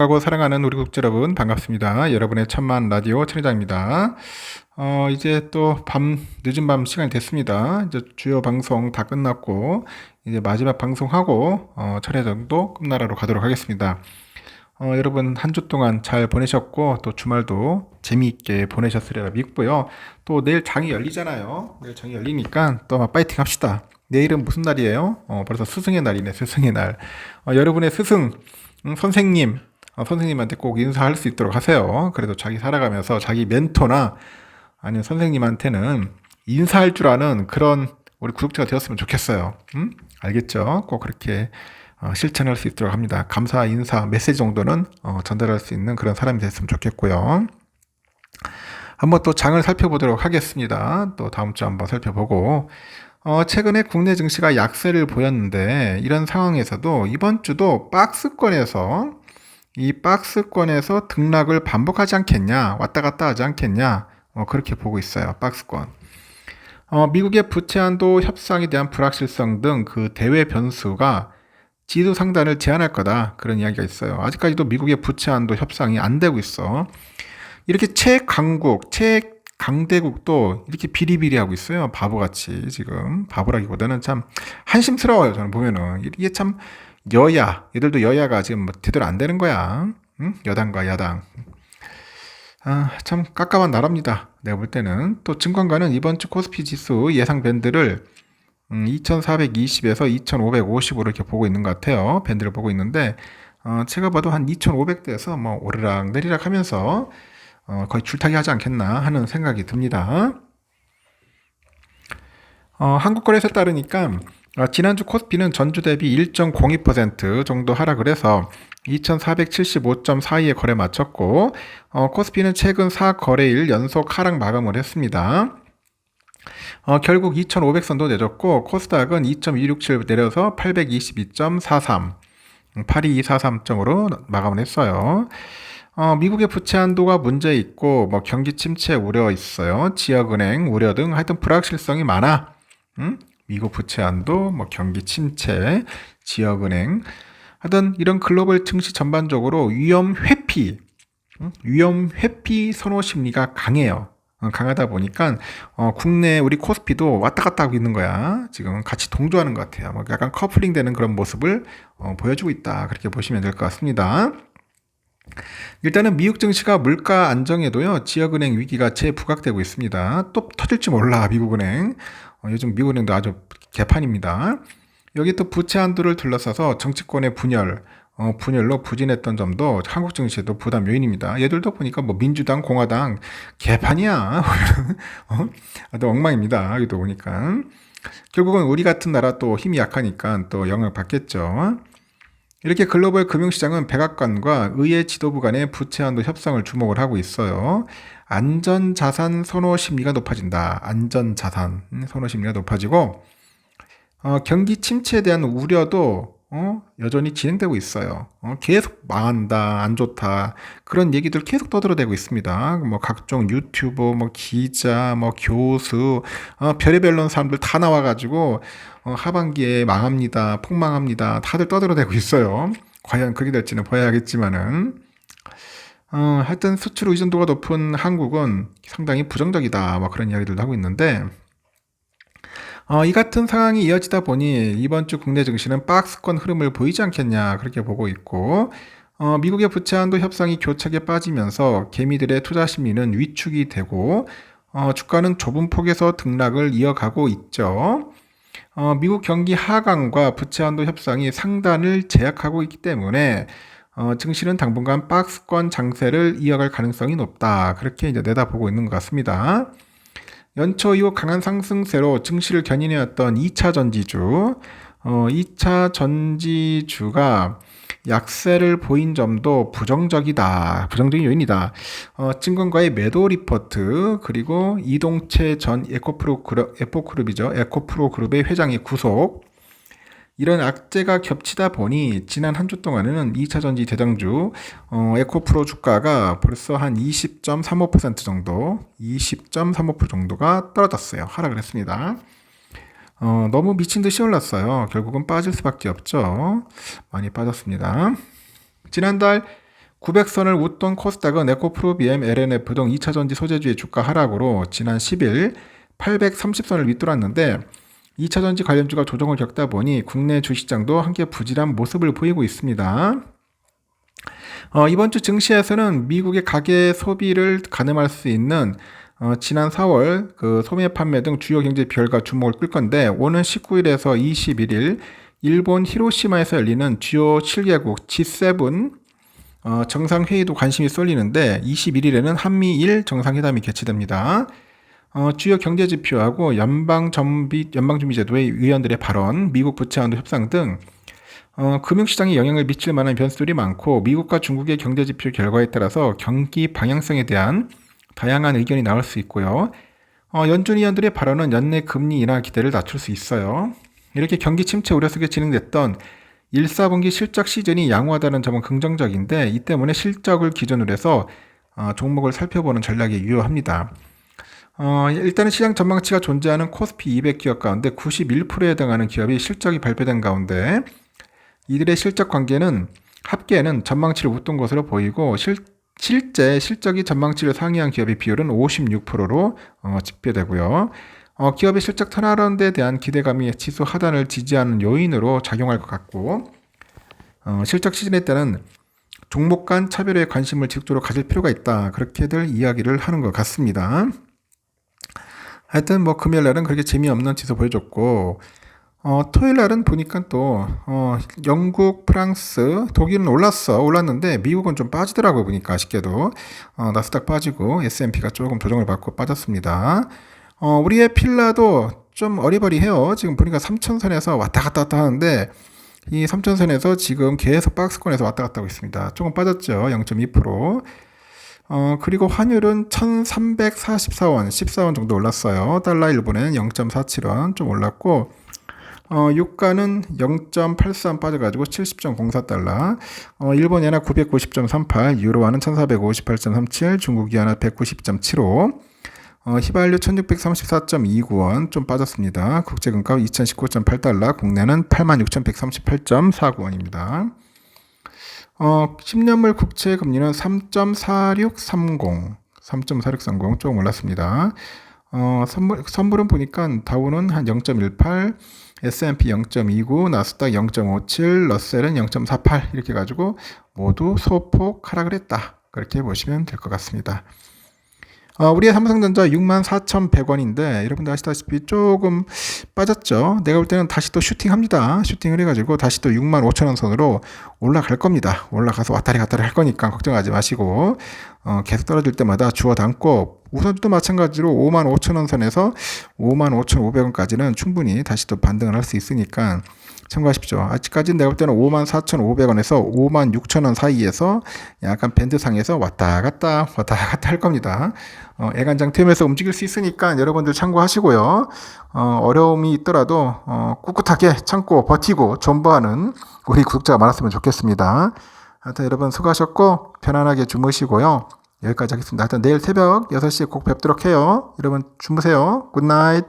하고 사랑하는 우리 국제 여러분 반갑습니다. 여러분의 천만 라디오 천회장입니다. 이제 또 늦은 밤 시간이 됐습니다. 이제 주요 방송 다 끝났고 이제 마지막 방송하고 천회장도 끝나라로 가도록 하겠습니다. 여러분 한 주 동안 잘 보내셨고 또 주말도 재미있게 보내셨으리라 믿고요. 또 내일 장이 열리잖아요. 내일 장이 열리니까 또 파이팅 합시다. 내일은 무슨 날이에요? 벌써 스승의 날이네. 스승의 날. 여러분의 스승 선생님, 선생님한테 꼭 인사할 수 있도록 하세요. 그래도 자기 살아가면서 자기 멘토나 아니면 선생님한테는 인사할 줄 아는 그런 우리 구독자가 되었으면 좋겠어요. 알겠죠? 꼭 그렇게 실천할 수 있도록 합니다. 감사, 인사, 메시지 정도는 전달할 수 있는 그런 사람이 됐으면 좋겠고요. 한번 또 장을 살펴보도록 하겠습니다. 또 다음 주 한번 살펴보고 최근에 국내 증시가 약세를 보였는데 이런 상황에서도 이번 주도 박스권에서 등락을 반복하지 않겠냐, 왔다 갔다 하지 않겠냐, 그렇게 보고 있어요. 박스권. 미국의 부채 한도 협상에 대한 불확실성 등 그 대외 변수가 지수 상단을 제한할 거다, 그런 이야기가 있어요. 아직까지도 미국의 부채 한도 협상이 안 되고 있어. 이렇게 최강대국도 이렇게 비리비리하고 있어요. 바보같이 지금. 바보라기보다는 참 한심스러워요. 저는 보면은 이게 참 얘들도 여야가 지금 뭐 제대로 안 되는 거야. 응? 여당과 야당. 참 깝깝한 나라입니다. 내가 볼 때는. 또 증권가는 이번 주 코스피 지수 예상 밴드를 2420에서 2550으로 이렇게 보고 있는 것 같아요. 밴드를 보고 있는데 제가 봐도 한 2500대에서 뭐 오르락 내리락 하면서 거의 줄타기 하지 않겠나 하는 생각이 듭니다. 한국거래소에 따르니까 지난주 코스피는 전주 대비 1.02% 정도 하락을 해서 2475.42에 거래 마쳤고 코스피는 최근 4거래일 연속 하락 마감을 했습니다. 결국 2500선도 내줬고 코스닥은 2.267 내려서 822.43 8243점으로 마감을 했어요. 미국의 부채 한도가 문제 있고 뭐 경기 침체 우려 있어요. 지역은행 우려 등 하여튼 불확실성이 많아. 미국 부채 한도, 뭐 경기 침체, 지역은행 하여튼 이런 글로벌 증시 전반적으로 위험 회피 선호 심리가 강해요. 강하다 보니까 국내 우리 코스피도 왔다 갔다 하고 있는 거야. 지금 같이 동조하는 것 같아요. 뭐 약간 커플링 되는 그런 모습을 보여주고 있다. 그렇게 보시면 될 것 같습니다. 일단은 미국 증시가 물가 안정에도요, 지역은행 위기가 재부각되고 있습니다. 또 터질지 몰라, 미국은행. 요즘 미국은행도 아주 개판입니다. 여기 또 부채 한도를 둘러싸서 정치권의 분열로 부진했던 점도 한국 증시에도 부담 요인입니다. 얘들도 보니까 뭐 민주당, 공화당 개판이야. 또 엉망입니다. 여기도 보니까. 결국은 우리 같은 나라 또 힘이 약하니까 또 영향을 받겠죠. 이렇게 글로벌 금융시장은 백악관과 의회 지도부 간의 부채 한도 협상을 주목을 하고 있어요. 안전자산 선호 심리가 높아진다. 안전자산 선호 심리가 높아지고 경기 침체에 대한 우려도 여전히 진행되고 있어요. 계속 망한다, 안 좋다, 그런 얘기들 계속 떠들어대고 있습니다. 뭐 각종 유튜버, 뭐 기자, 뭐 교수, 별의별 사람들 다 나와가지고 하반기에 망합니다, 폭망합니다, 다들 떠들어대고 있어요. 과연 그게 될지는 봐야겠지만은 하여튼 수출 의존도가 높은 한국은 상당히 부정적이다, 뭐 그런 이야기들도 하고 있는데. 이 같은 상황이 이어지다 보니 이번 주 국내 증시는 박스권 흐름을 보이지 않겠냐, 그렇게 보고 있고 미국의 부채 한도 협상이 교착에 빠지면서 개미들의 투자 심리는 위축이 되고 주가는 좁은 폭에서 등락을 이어가고 있죠. 미국 경기 하강과 부채 한도 협상이 상단을 제약하고 있기 때문에 증시는 당분간 박스권 장세를 이어갈 가능성이 높다, 그렇게 이제 내다보고 있는 것 같습니다. 연초 이후 강한 상승세로 증시를 견인해왔던 2차 전지주, 2차 전지주가 약세를 보인 점도 부정적인 요인이다. 증권가의 매도 리포트, 그리고 이동채 전 에코프로 그룹의 회장의 구속, 이런 악재가 겹치다 보니 지난 한 주 동안에는 2차 전지 대장주 에코프로 주가가 벌써 한 20.35% 정도가 떨어졌어요. 하락을 했습니다. 너무 미친 듯이 올랐어요. 결국은 빠질 수밖에 없죠. 많이 빠졌습니다. 지난달 900선을 웃돈 코스닥은 에코프로비엠, LNF 등 2차전지 소재주의 주가 하락으로 지난 10일 830선을 밑돌았는데 2차전지 관련주가 조정을 겪다 보니 국내 주식장도 함께 부진한 모습을 보이고 있습니다. 이번 주 증시에서는 미국의 가계 소비를 가늠할 수 있는 지난 4월 그 소매 판매 등 주요 경제 비율과 주목을 끌 건데 오는 19일에서 21일 일본 히로시마에서 열리는 주요 7개국 G7 정상회의도 관심이 쏠리는데 21일에는 한미일 정상회담이 개최됩니다. 주요 경제지표하고 연방준비제도의 의원들의 발언, 미국 부채 한도 협상 등 금융시장에 영향을 미칠 만한 변수들이 많고 미국과 중국의 경제지표 결과에 따라서 경기 방향성에 대한 다양한 의견이 나올 수 있고요. 연준 의원들의 발언은 연내 금리 인하 기대를 낮출 수 있어요. 이렇게 경기 침체 우려 속에 진행됐던 1, 4분기 실적 시즌이 양호하다는 점은 긍정적인데 이 때문에 실적을 기준으로 해서 종목을 살펴보는 전략이 유효합니다. 일단은 시장 전망치가 존재하는 코스피 200 기업 가운데 91%에 해당하는 기업이 실적이 발표된 가운데 이들의 실적 관계는 합계는 전망치를 웃돈 것으로 보이고 실제 실적이 전망치를 상회한 기업의 비율은 56%로 집계되고요. 기업의 실적 턴어라운드에 대한 기대감이 지수 하단을 지지하는 요인으로 작용할 것 같고 실적 시즌에 따른 종목 간 차별에 관심을 지속적으로 가질 필요가 있다. 그렇게들 이야기를 하는 것 같습니다. 하여튼 뭐 금요일날은 그렇게 재미없는 지수 보여줬고 토요일날은 보니까 또 영국, 프랑스, 독일은 올랐는데 미국은 좀 빠지더라고요. 보니까 아쉽게도 나스닥 빠지고 S&P가 조금 조정을 받고 빠졌습니다. 우리의 필라도 좀 어리버리해요. 지금 보니까 3천선에서 왔다 갔다 하는데 이 3천선에서 지금 계속 박스권에서 왔다 갔다 하고 있습니다. 조금 빠졌죠. 0.2%. 그리고 환율은 1344원, 14원 정도 올랐어요. 달러 1분엔 0.47원 좀 올랐고 유가는 0.83 빠져가지고 70.04달러, 일본 엔화 990.38, 유로화는 1458.37, 중국 위안화 190.75, 휘발유 1634.29원 좀 빠졌습니다. 국제금가 2019.8달러, 국내는 86,138.49원입니다. 10년물 국채 금리는 3.4630 조금 올랐습니다. 선물은 보니까 다우는 한 0.18, S&P 0.29, 나스닥 0.57, 러셀은 0.48 이렇게 가지고 모두 소폭 하락을 했다. 그렇게 보시면 될 것 같습니다. 우리의 삼성전자 64,100원인데 여러분들 아시다시피 조금 빠졌죠. 내가 볼 때는 다시 또 슈팅합니다. 슈팅을 해가지고 다시 또 65,000원 선으로 올라갈 겁니다. 올라가서 왔다리 갔다리 할 거니까 걱정하지 마시고 계속 떨어질 때마다 주워 담고 우선주도 마찬가지로 55,000원 선에서 55,500원까지는 충분히 다시 또 반등을 할 수 있으니까 참고하십시오. 아직까지는 내가 볼 때는 54,500원에서 56,000원 사이에서 약간 밴드상에서 왔다 갔다 할 겁니다. 애간장 틈에서 움직일 수 있으니까 여러분들 참고하시고요. 어려움이 있더라도 꿋꿋하게 참고 버티고 존버하는 우리 구독자가 많았으면 좋겠습니다. 하여튼 여러분 수고하셨고 편안하게 주무시고요. 여기까지 하겠습니다. 하여튼 내일 새벽 6시에 꼭 뵙도록 해요. 여러분 주무세요. 굿나잇.